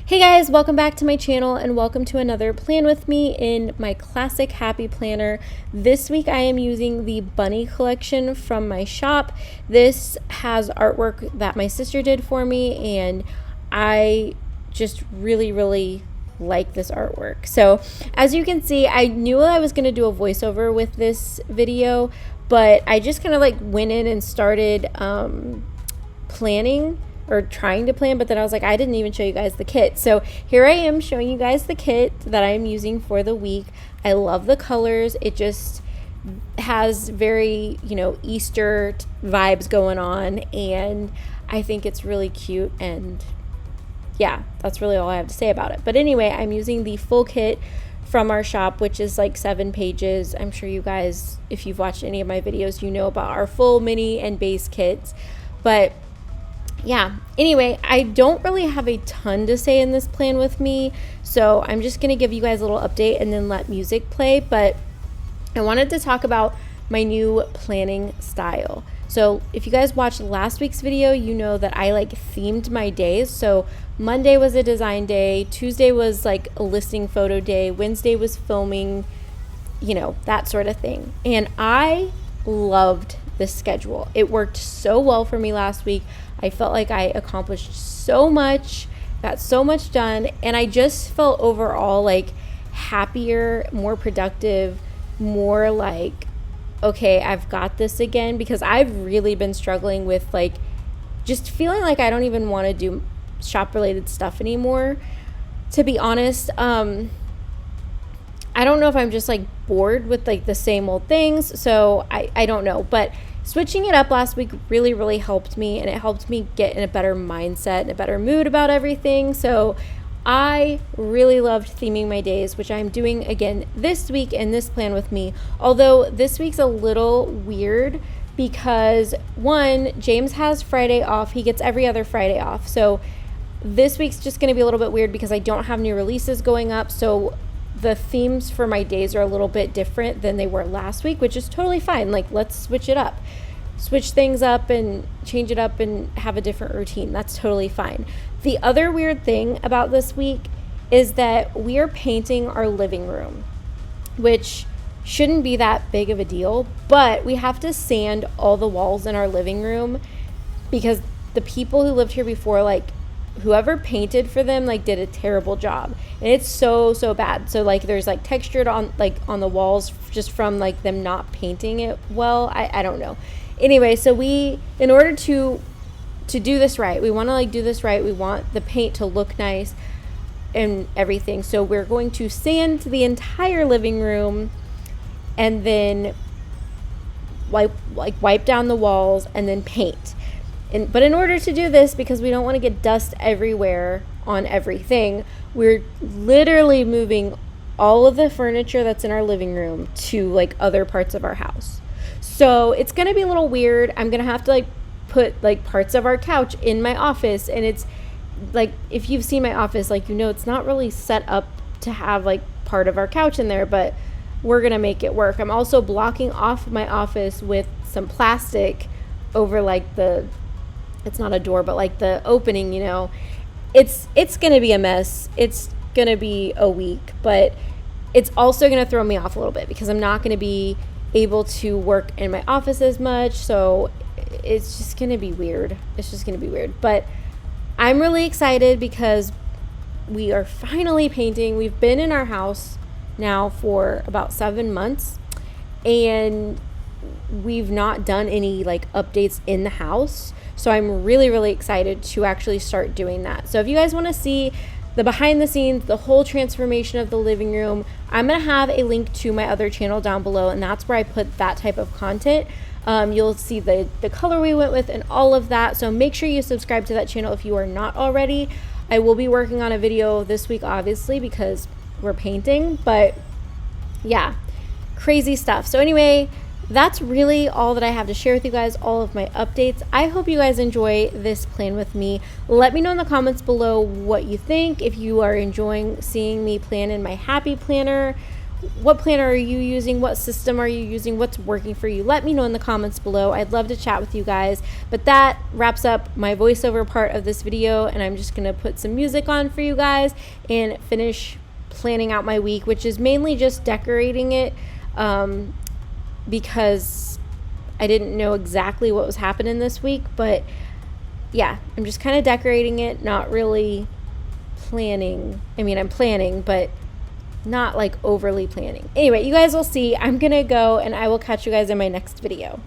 Hey guys, welcome back to my channel and welcome to another plan with me in my classic happy planner. This week I am using the bunny collection from my shop. This has artwork that my sister did for me and I just really like this artwork. So as you can see, I knew I was going to do a voiceover with this video, but I just kind of like went in and started planning or trying to plan, but then I was like, I didn't even show you guys the kit. So here I am showing you guys the kit that I'm using for the week. I love the colors. It just has very, Easter vibes going on, and I think it's really cute, and yeah, that's really all I have to say about it. But anyway, I'm using the full kit from our shop, which is like 7 pages. I'm sure you guys, if you've watched any of my videos, you know about our full mini and base kits. But yeah, anyway, I don't really have a ton to say in this plan with me, so I'm just going to give you guys a little update and then let music play. But I wanted to talk about my new planning style. So if you guys watched last week's video, you know that I like themed my days. So Monday was a design day, Tuesday was like a listing photo day, Wednesday was filming, that sort of thing. And I loved this schedule. It worked so well for me last week. I felt like I accomplished so much, got so much done, and I just felt overall like happier, more productive, more like, okay, I've got this again, because I've really been struggling with like just feeling like I don't even want to do shop related stuff anymore. To be honest, I don't know if I'm just like bored with like the same old things, so I don't know, but switching it up last week really helped me, and it helped me get in a better mindset and a better mood about everything. So I really loved theming my days, which I'm doing again this week in this plan with me. Although this week's a little weird because one, James has Friday off. He gets every other Friday off. So this week's just going to be a little bit weird because I don't have new releases going up. So the themes for my days are a little bit different than they were last week, which is totally fine. Like, let's switch it up. Switch things up and change it up and have a different routine. That's totally fine. The other weird thing about this week is that we are painting our living room, which shouldn't be that big of a deal, but we have to sand all the walls in our living room because the people who lived here before, like, whoever painted for them like did a terrible job, and it's so bad. So like there's like textured on the walls just from like them not painting it well. I don't know. Anyway, so we, in order to do this right, we want to like do this right, we want the paint to look nice and everything, so we're going to sand the entire living room and then wipe down the walls and then paint. But in order to do this, because we don't want to get dust everywhere on everything, we're literally moving all of the furniture that's in our living room to like other parts of our house. So it's going to be a little weird. I'm going to have to like put like parts of our couch in my office. And it's like, if you've seen my office, like, it's not really set up to have like part of our couch in there, but we're going to make it work. I'm also blocking off my office with some plastic over like it's not a door, but like the opening, it's going to be a mess. It's going to be a week, but it's also going to throw me off a little bit because I'm not going to be able to work in my office as much. So it's just going to be weird. But I'm really excited because we are finally painting. We've been in our house now for about 7 months, and we've not done any like updates in the house. So I'm really excited to actually start doing that. So if you guys want to see the behind the scenes, the whole transformation of the living room, I'm going to have a link to my other channel down below, and that's where I put that type of content. You'll see the color we went with and all of that. So make sure you subscribe to that channel if you are not already. I will be working on a video this week, obviously, because we're painting, but yeah, crazy stuff. So anyway, that's really all that I have to share with you guys, all of my updates. I hope you guys enjoy this plan with me. Let me know in the comments below what you think, if you are enjoying seeing me plan in my happy planner, what planner are you using? What system are you using? What's working for you? Let me know in the comments below. I'd love to chat with you guys. But that wraps up my voiceover part of this video, and I'm just gonna put some music on for you guys and finish planning out my week, which is mainly just decorating it, because I didn't know exactly what was happening this week. But yeah, I'm just kind of decorating it, not really planning. I mean, I'm planning, but not like overly planning. Anyway, you guys will see. I'm gonna go, and I will catch you guys in my next video.